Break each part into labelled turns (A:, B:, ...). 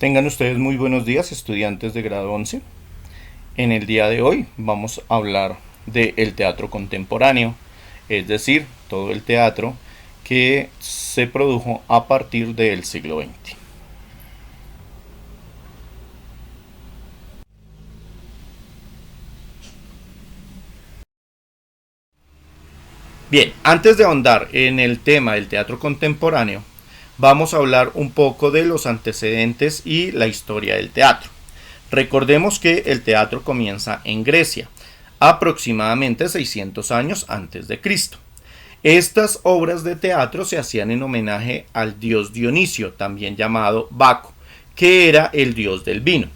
A: Tengan ustedes muy buenos días, estudiantes de grado 11. En el día de hoy vamos a hablar del teatro contemporáneo, es decir, todo el teatro que se produjo a partir del siglo XX. Bien, antes de ahondar en el tema del teatro contemporáneo, vamos a hablar un poco de los antecedentes y la historia del teatro. Recordemos que el teatro comienza en Grecia, aproximadamente 600 años antes de Cristo. Estas obras de teatro se hacían en homenaje al dios Dionisio, también llamado Baco, que era el dios del vino.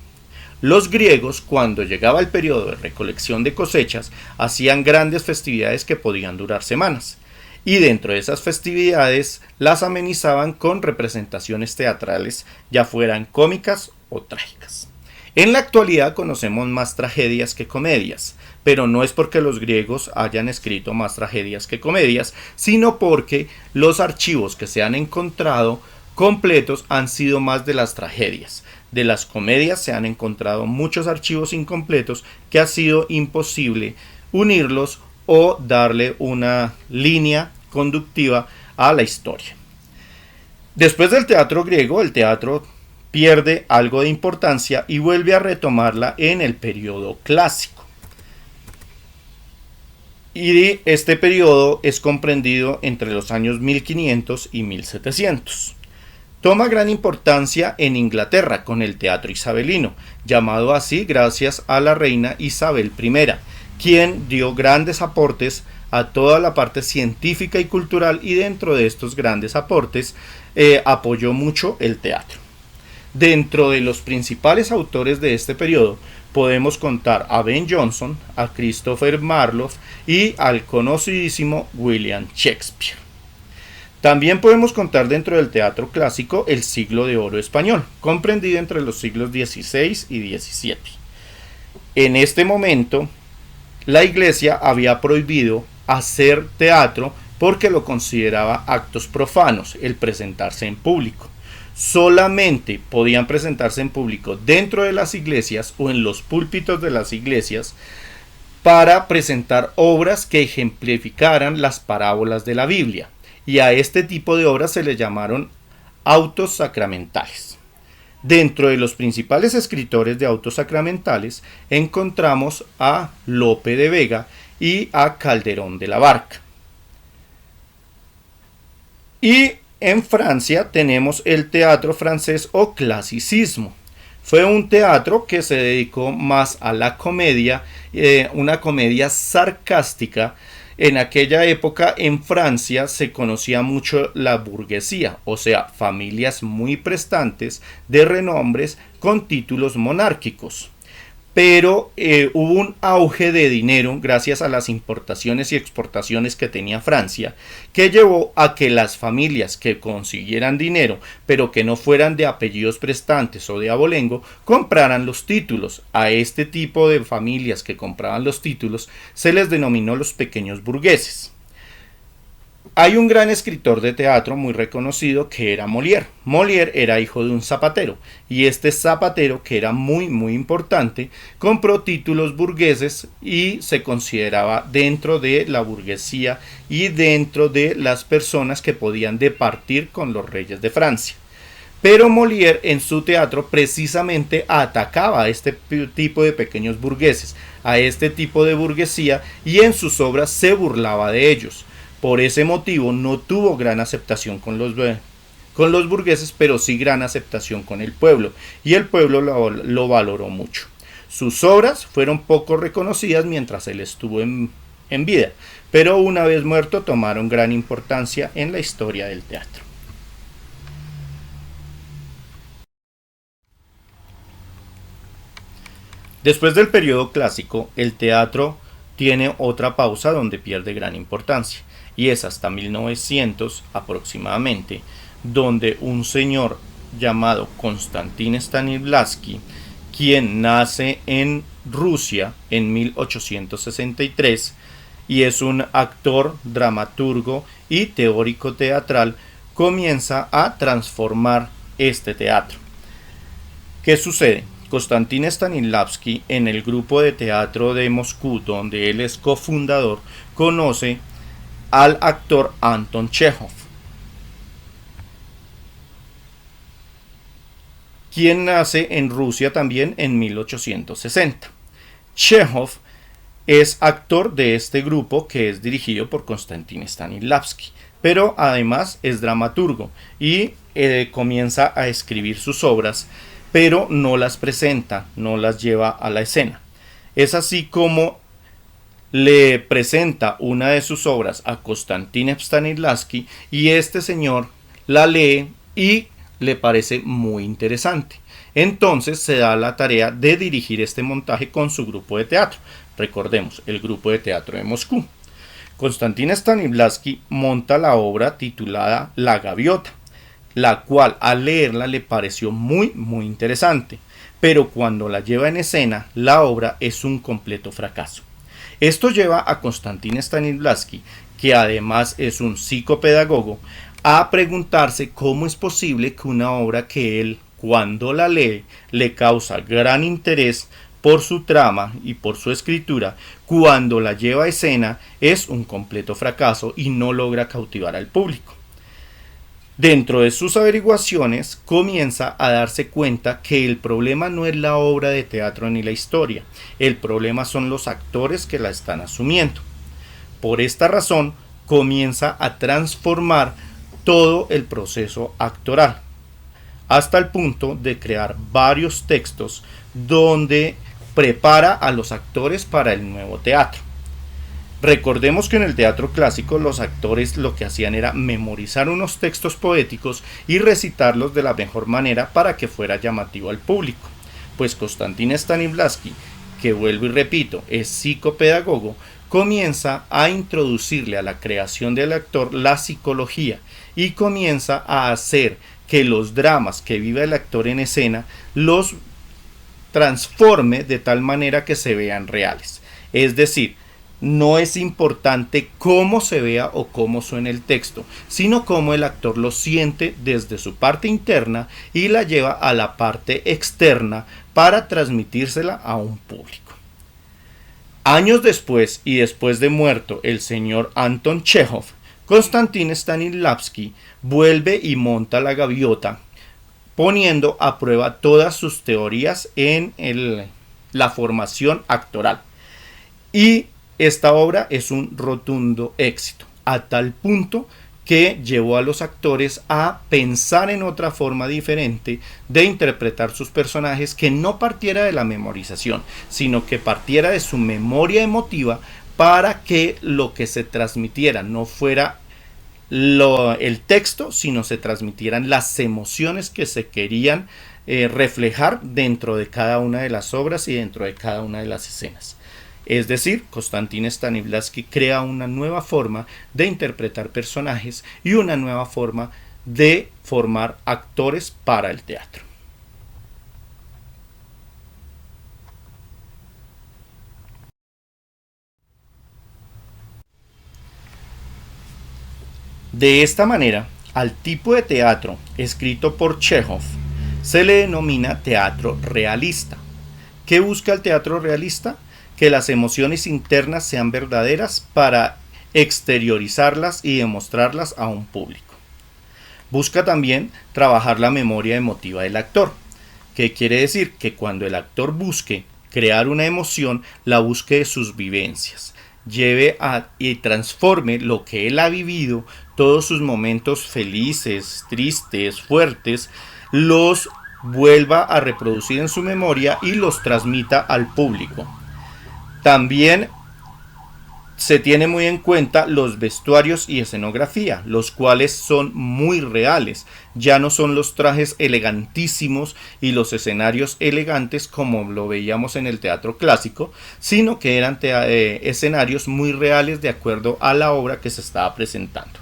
A: Los griegos, cuando llegaba el periodo de recolección de cosechas, hacían grandes festividades que podían durar semanas. Y dentro de esas festividades las amenizaban con representaciones teatrales, ya fueran cómicas o trágicas. En la actualidad conocemos más tragedias que comedias, pero no es porque los griegos hayan escrito más tragedias que comedias, sino porque los archivos que se han encontrado completos han sido más de las tragedias. De las comedias se han encontrado muchos archivos incompletos que ha sido imposible unirlos o darle una línea conductiva a la historia. Después del teatro griego, el teatro pierde algo de importancia y vuelve a retomarla en el periodo clásico. Y este periodo es comprendido entre los años 1500 y 1700. Toma gran importancia en Inglaterra con el teatro isabelino, llamado así gracias a la reina Isabel I, quien dio grandes aportes a toda la parte científica y cultural, y dentro de estos grandes aportes apoyó mucho el teatro. Dentro de los principales autores de este periodo podemos contar a Ben Jonson, a Christopher Marlowe y al conocidísimo William Shakespeare. También podemos contar dentro del teatro clásico el siglo de oro español, comprendido entre los siglos XVI y XVII. En este momento, la Iglesia había prohibido hacer teatro porque lo consideraba actos profanos, el presentarse en público. Solamente podían presentarse en público dentro de las iglesias o en los púlpitos de las iglesias para presentar obras que ejemplificaran las parábolas de la Biblia. Y a este tipo de obras se le llamaron autos sacramentales. Dentro de los principales escritores de autos sacramentales encontramos a Lope de Vega y a Calderón de la Barca. Y en Francia tenemos el teatro francés o clasicismo. Fue un teatro que se dedicó más a la comedia, una comedia sarcástica. En aquella época en Francia se conocía mucho la burguesía, o sea, familias muy prestantes de renombres con títulos monárquicos. Pero hubo un auge de dinero gracias a las importaciones y exportaciones que tenía Francia, que llevó a que las familias que consiguieran dinero, pero que no fueran de apellidos prestantes o de abolengo, compraran los títulos. A este tipo de familias que compraban los títulos se les denominó los pequeños burgueses. Hay un gran escritor de teatro muy reconocido que era Molière. Molière era hijo de un zapatero, y este zapatero, que era muy importante, compró títulos burgueses y se consideraba dentro de la burguesía y dentro de las personas que podían departir con los reyes de Francia. Pero Molière en su teatro precisamente atacaba a este tipo de pequeños burgueses, a este tipo de burguesía, y en sus obras se burlaba de ellos. Por ese motivo no tuvo gran aceptación con los burgueses, pero sí gran aceptación con el pueblo, y el pueblo lo valoró mucho. Sus obras fueron poco reconocidas mientras él estuvo en vida, pero una vez muerto tomaron gran importancia en la historia del teatro. Después del periodo clásico, el teatro tiene otra pausa donde pierde gran importancia, y es hasta 1900 aproximadamente, donde un señor llamado Konstantin Stanislavski, quien nace en Rusia en 1863 y es un actor, dramaturgo y teórico teatral, comienza a transformar este teatro. ¿Qué sucede? Konstantin Stanislavski, en el grupo de teatro de Moscú, donde él es cofundador, conoce al actor Anton Chekhov, quien nace en Rusia también en 1860. Chekhov es actor de este grupo que es dirigido por Konstantin Stanislavski, pero además es dramaturgo y comienza a escribir sus obras, pero no las presenta, no las lleva a la escena. Es así como le presenta una de sus obras a Konstantin Stanislavski y este señor la lee y le parece muy interesante. Entonces se da la tarea de dirigir este montaje con su grupo de teatro. Recordemos, el grupo de teatro de Moscú. Konstantin Stanislavski monta la obra titulada La Gaviota, la cual al leerla le pareció muy interesante, pero cuando la lleva en escena, la obra es un completo fracaso. Esto lleva a Konstantin Stanislavski, que además es un psicopedagogo, a preguntarse cómo es posible que una obra que él, cuando la lee, le causa gran interés por su trama y por su escritura, cuando la lleva a escena es un completo fracaso y no logra cautivar al público. Dentro de sus averiguaciones comienza a darse cuenta que el problema no es la obra de teatro ni la historia, el problema son los actores que la están asumiendo. Por esta razón comienza a transformar todo el proceso actoral, hasta el punto de crear varios textos donde prepara a los actores para el nuevo teatro. Recordemos que en el teatro clásico los actores lo que hacían era memorizar unos textos poéticos y recitarlos de la mejor manera para que fuera llamativo al público. Pues Konstantin Stanislavski, que vuelvo y repito, es psicopedagogo, comienza a introducirle a la creación del actor la psicología y comienza a hacer que los dramas que vive el actor en escena los transforme de tal manera que se vean reales. Es decir, no es importante cómo se vea o cómo suena el texto, sino cómo el actor lo siente desde su parte interna y la lleva a la parte externa para transmitírsela a un público. Años después y después de muerto el señor Anton Chekhov, Konstantin Stanislavski vuelve y monta La Gaviota, poniendo a prueba todas sus teorías en la formación actoral. Y esta obra es un rotundo éxito, a tal punto que llevó a los actores a pensar en otra forma diferente de interpretar sus personajes que no partiera de la memorización, sino que partiera de su memoria emotiva para que lo que se transmitiera no fuera el texto, sino se transmitieran las emociones que se querían reflejar dentro de cada una de las obras y dentro de cada una de las escenas. Es decir, Konstantin Stanislavski crea una nueva forma de interpretar personajes y una nueva forma de formar actores para el teatro. De esta manera, al tipo de teatro escrito por Chekhov se le denomina teatro realista. ¿Qué busca el teatro realista? Que las emociones internas sean verdaderas para exteriorizarlas y demostrarlas a un público. Busca también trabajar la memoria emotiva del actor. ¿Qué quiere decir? Que cuando el actor busque crear una emoción, la busque de sus vivencias, lleve y transforme lo que él ha vivido, todos sus momentos felices, tristes, fuertes, los vuelva a reproducir en su memoria y los transmita al público. También se tiene muy en cuenta los vestuarios y escenografía, los cuales son muy reales. Ya no son los trajes elegantísimos y los escenarios elegantes como lo veíamos en el teatro clásico, sino que eran escenarios muy reales de acuerdo a la obra que se estaba presentando.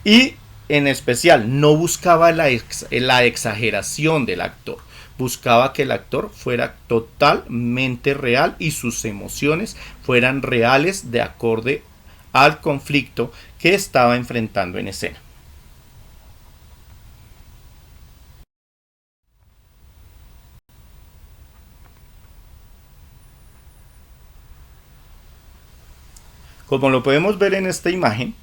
A: Y en especial no buscaba la exageración del actor. Buscaba que el actor fuera totalmente real y sus emociones fueran reales de acorde al conflicto que estaba enfrentando en escena. Como lo podemos ver en esta imagen,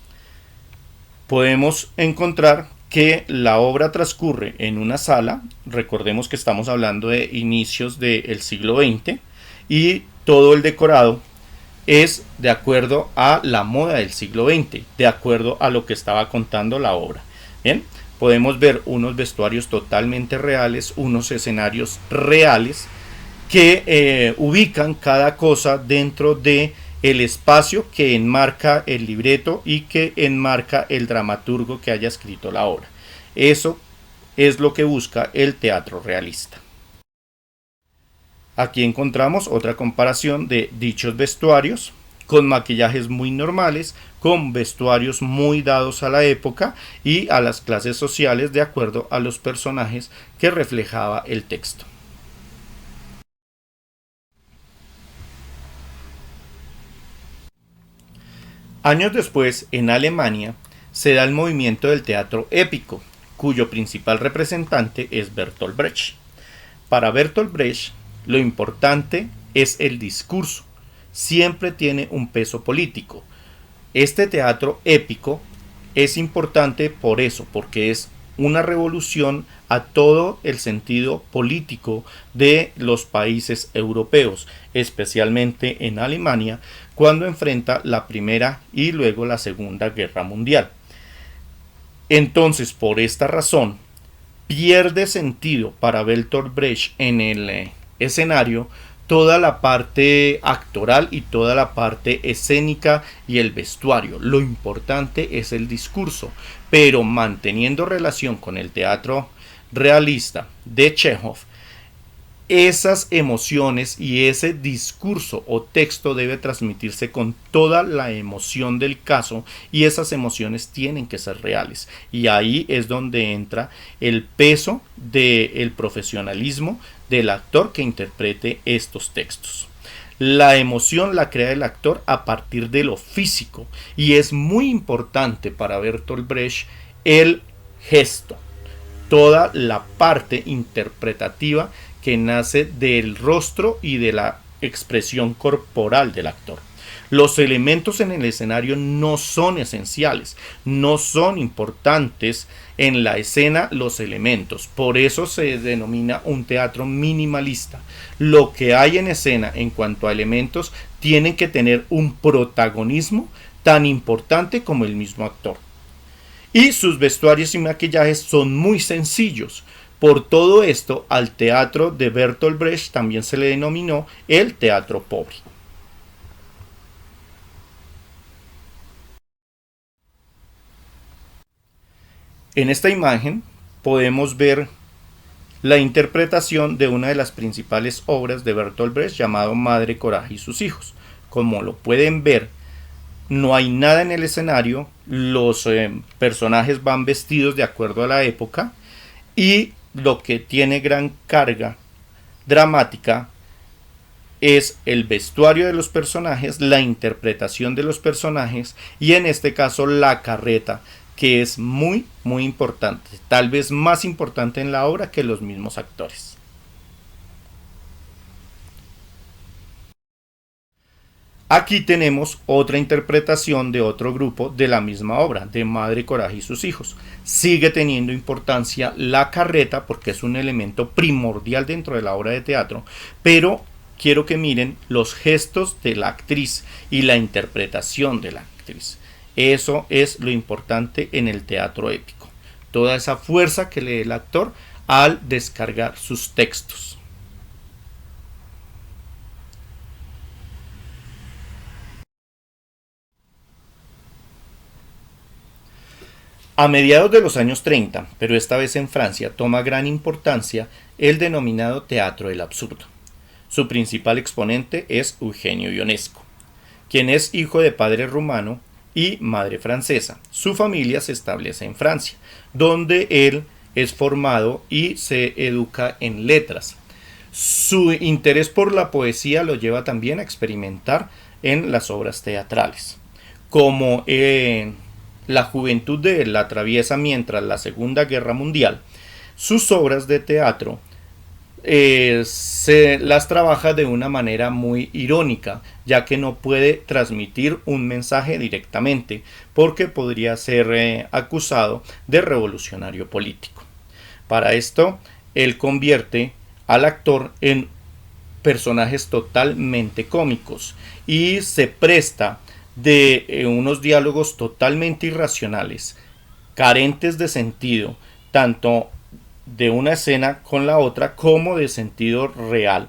A: podemos encontrar que la obra transcurre en una sala. Recordemos que estamos hablando de inicios del siglo XX y todo el decorado es de acuerdo a la moda del siglo XX, de acuerdo a lo que estaba contando la obra. Bien, podemos ver unos vestuarios totalmente reales, unos escenarios reales que ubican cada cosa dentro de el espacio que enmarca el libreto y que enmarca el dramaturgo que haya escrito la obra. Eso es lo que busca el teatro realista. Aquí encontramos otra comparación de dichos vestuarios con maquillajes muy normales, con vestuarios muy dados a la época y a las clases sociales de acuerdo a los personajes que reflejaba el texto. Años después, en Alemania, se da el movimiento del teatro épico, cuyo principal representante es Bertolt Brecht. Para Bertolt Brecht, lo importante es el discurso, siempre tiene un peso político. Este teatro épico es importante por eso, porque es una revolución a todo el sentido político de los países europeos, especialmente en Alemania, cuando enfrenta la Primera y luego la Segunda Guerra Mundial. Entonces, por esta razón, pierde sentido para Bertolt Brecht en el escenario toda la parte actoral y toda la parte escénica y el vestuario. Lo importante es el discurso, pero manteniendo relación con el teatro realista de Chekhov, esas emociones y ese discurso o texto debe transmitirse con toda la emoción del caso, y esas emociones tienen que ser reales, y ahí es donde entra el peso del profesionalismo del actor que interprete estos textos. La emoción la crea el actor a partir de lo físico, y es muy importante para Bertolt Brecht el gesto, toda la parte interpretativa que nace del rostro y de la expresión corporal del actor. Los elementos en el escenario no son esenciales, no son importantes en la escena los elementos. Por eso se denomina un teatro minimalista. Lo que hay en escena en cuanto a elementos tienen que tener un protagonismo tan importante como el mismo actor. Y sus vestuarios y maquillajes son muy sencillos. Por todo esto, al teatro de Bertolt Brecht también se le denominó el teatro pobre. En esta imagen podemos ver la interpretación de una de las principales obras de Bertolt Brecht llamado Madre Coraje y sus hijos. Como lo pueden ver, no hay nada en el escenario, los personajes van vestidos de acuerdo a la época, y lo que tiene gran carga dramática es el vestuario de los personajes, la interpretación de los personajes y en este caso la carreta, que es muy importante, tal vez más importante en la obra que los mismos actores. Aquí tenemos otra interpretación de otro grupo de la misma obra, de Madre Coraje y sus hijos. Sigue teniendo importancia la carreta porque es un elemento primordial dentro de la obra de teatro, pero quiero que miren los gestos de la actriz y la interpretación de la actriz. Eso es lo importante en el teatro épico. Toda esa fuerza que le da el actor al descargar sus textos. A mediados de los años 30, pero esta vez en Francia, toma gran importancia el denominado teatro del absurdo. Su principal exponente es Eugenio Ionesco, quien es hijo de padre rumano y madre francesa. Su familia se establece en Francia, donde él es formado y se educa en letras. Su interés por la poesía lo lleva también a experimentar en las obras teatrales, como la juventud de él la atraviesa mientras la Segunda Guerra Mundial. Sus obras de teatro se las trabaja de una manera muy irónica, ya que no puede transmitir un mensaje directamente, porque podría ser acusado de revolucionario político. Para esto, él convierte al actor en personajes totalmente cómicos y se presta de unos diálogos totalmente irracionales, carentes de sentido, tanto de una escena con la otra como de sentido real,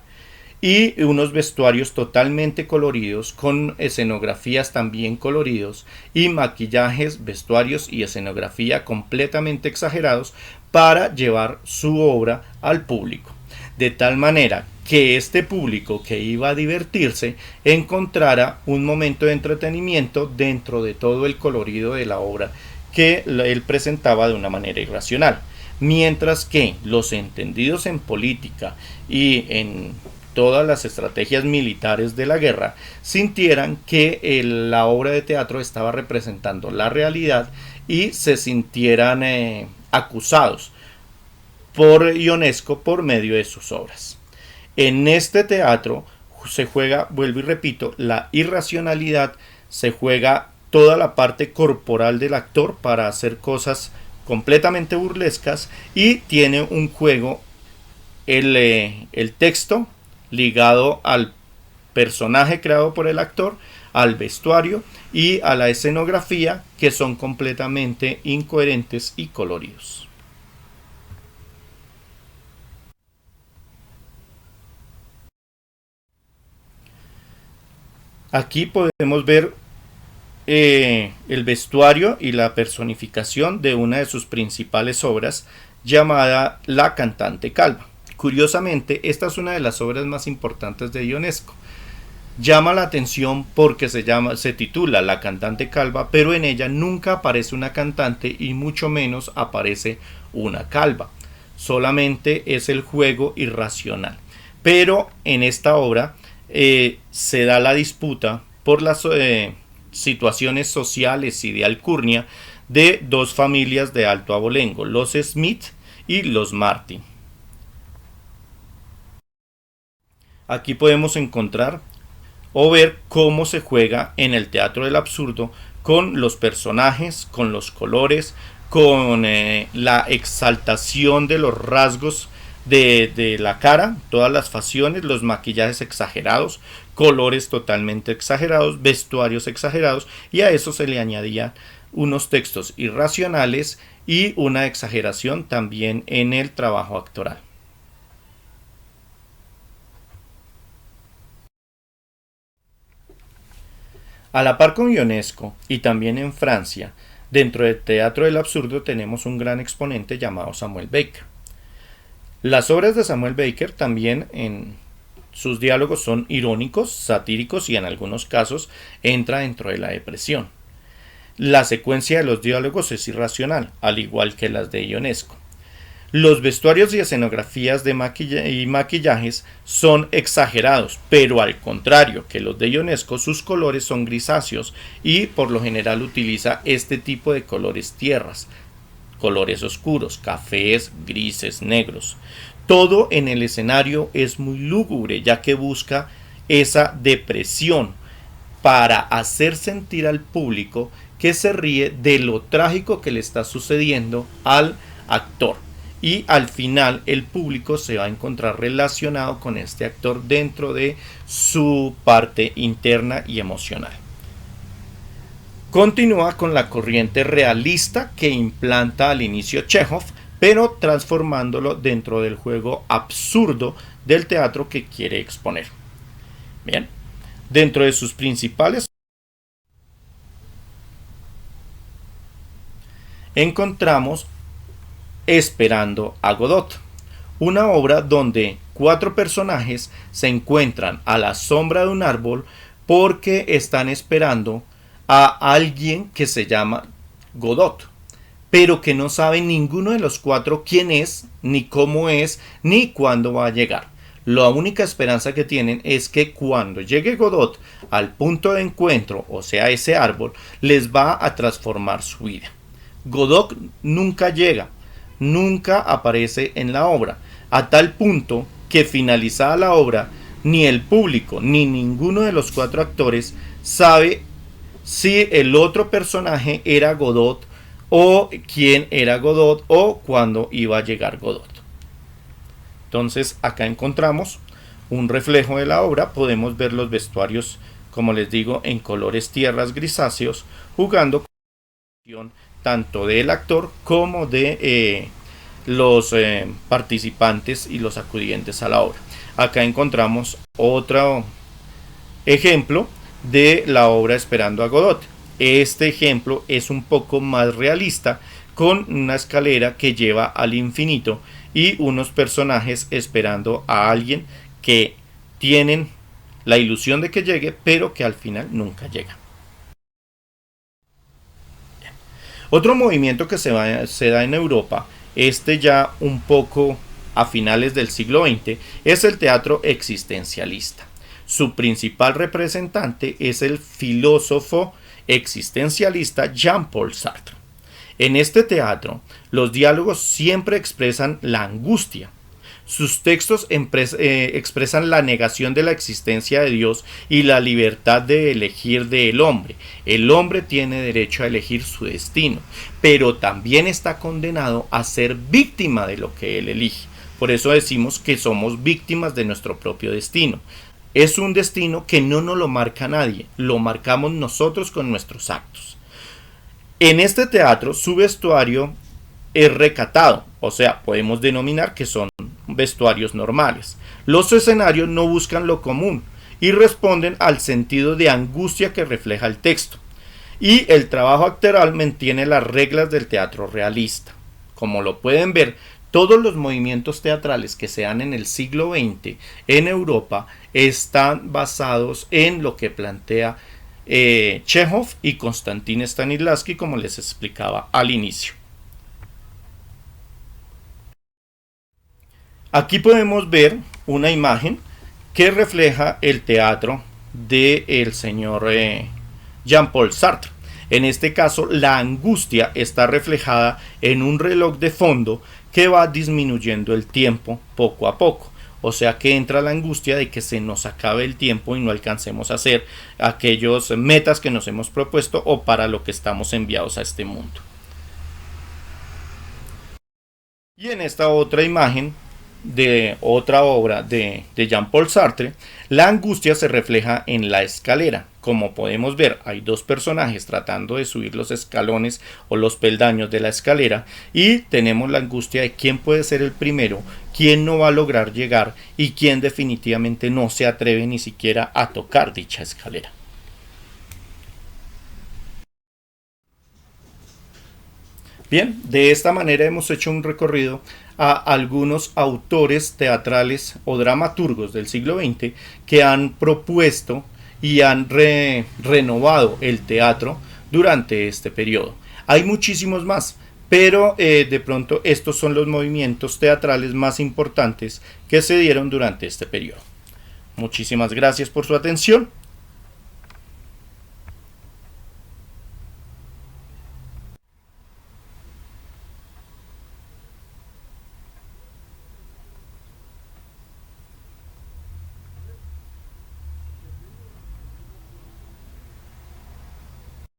A: y unos vestuarios totalmente coloridos, con escenografías también coloridos y maquillajes, vestuarios y escenografía completamente exagerados para llevar su obra al público, de tal manera que este público que iba a divertirse encontrara un momento de entretenimiento dentro de todo el colorido de la obra que él presentaba de una manera irracional, mientras que los entendidos en política y en todas las estrategias militares de la guerra sintieran que la obra de teatro estaba representando la realidad y se sintieran acusados por Ionesco por medio de sus obras. En este teatro se juega, vuelvo y repito, la irracionalidad, se juega toda la parte corporal del actor para hacer cosas completamente burlescas, y tiene un juego el texto ligado al personaje creado por el actor, al vestuario y a la escenografía, que son completamente incoherentes y coloridos. Aquí podemos ver el vestuario y la personificación de una de sus principales obras, llamada La cantante calva. Curiosamente, esta es una de las obras más importantes de Ionesco. Llama la atención porque se titula La cantante calva, pero en ella nunca aparece una cantante y mucho menos aparece una calva. Solamente es el juego irracional. Pero en esta obra se da la disputa por las situaciones sociales y de alcurnia de dos familias de alto abolengo, los Smith y los Martin. Aquí podemos encontrar o ver cómo se juega en el teatro del absurdo con los personajes, con los colores, con la exaltación de los rasgos de la cara, todas las facciones, los maquillajes exagerados, colores totalmente exagerados, vestuarios exagerados, y a eso se le añadía unos textos irracionales y una exageración también en el trabajo actoral. A la par con Ionesco y también en Francia, dentro del teatro del absurdo tenemos un gran exponente llamado Samuel Beckett. Las obras de Samuel Beckett también en sus diálogos son irónicos, satíricos y en algunos casos entra dentro de la depresión. La secuencia de los diálogos es irracional, al igual que las de Ionesco. Los vestuarios y escenografías de maquillajes son exagerados, pero al contrario que los de Ionesco, sus colores son grisáceos y por lo general utiliza este tipo de colores tierras, colores oscuros, cafés, grises, negros. Todo en el escenario es muy lúgubre, ya que busca esa depresión para hacer sentir al público que se ríe de lo trágico que le está sucediendo al actor. Y al final el público se va a encontrar relacionado con este actor dentro de su parte interna y emocional. Continúa con la corriente realista que implanta al inicio Chekhov, pero transformándolo dentro del juego absurdo del teatro que quiere exponer. Bien, dentro de sus principales encontramos Esperando a Godot, una obra donde 4 personajes se encuentran a la sombra de un árbol porque están esperando a alguien que se llama Godot, pero que no sabe ninguno de los 4 quién es, ni cómo es, ni cuándo va a llegar. La única esperanza que tienen es que cuando llegue Godot al punto de encuentro, o sea ese árbol, les va a transformar su vida. Godot nunca llega, nunca aparece en la obra, a tal punto que finalizada la obra, ni el público ni ninguno de los cuatro actores sabe si el otro personaje era Godot o quién era Godot o cuándo iba a llegar Godot. Entonces acá encontramos un reflejo de la obra, podemos ver los vestuarios, como les digo, en colores tierras grisáceos, jugando con tanto del actor como de los participantes y los acudientes a la obra. Acá encontramos otro ejemplo de la obra Esperando a Godot. Este ejemplo es un poco más realista, con una escalera que lleva al infinito y unos personajes esperando a alguien que tienen la ilusión de que llegue, pero que al final nunca llega. Otro movimiento que se da en Europa, ya un poco a finales del siglo XX, es el teatro existencialista. Su principal representante es el filósofo existencialista Jean-Paul Sartre. En este teatro, los diálogos siempre expresan la angustia. Sus textos expresan la negación de la existencia de Dios y la libertad de elegir del hombre. El hombre tiene derecho a elegir su destino, pero también está condenado a ser víctima de lo que él elige. Por eso decimos que somos víctimas de nuestro propio destino. Es un destino que no nos lo marca nadie, lo marcamos nosotros con nuestros actos. En este teatro, su vestuario es recatado, o sea, podemos denominar que son vestuarios normales. Los escenarios no buscan lo común y responden al sentido de angustia que refleja el texto. Y el trabajo actoral mantiene las reglas del teatro realista. Como lo pueden ver, todos los movimientos teatrales que se dan en el siglo XX en Europa están basados en lo que plantea Chekhov y Konstantin Stanislavski, como les explicaba al inicio. Aquí podemos ver una imagen que refleja el teatro del señor Jean-Paul Sartre. En este caso, la angustia está reflejada en un reloj de fondo que va disminuyendo el tiempo poco a poco. O sea que entra la angustia de que se nos acabe el tiempo y no alcancemos a hacer aquellas metas que nos hemos propuesto o para lo que estamos enviados a este mundo. Y en esta otra imagen de otra obra de Jean-Paul Sartre, la angustia se refleja en la escalera. Como podemos ver, hay dos personajes tratando de subir los escalones o los peldaños de la escalera y tenemos la angustia de quién puede ser el primero, quién no va a lograr llegar y quién definitivamente no se atreve ni siquiera a tocar dicha escalera. Bien, de esta manera hemos hecho un recorrido a algunos autores teatrales o dramaturgos del siglo XX que han propuesto y han renovado el teatro durante este periodo. Hay muchísimos más, pero de pronto estos son los movimientos teatrales más importantes que se dieron durante este periodo. Muchísimas gracias por su atención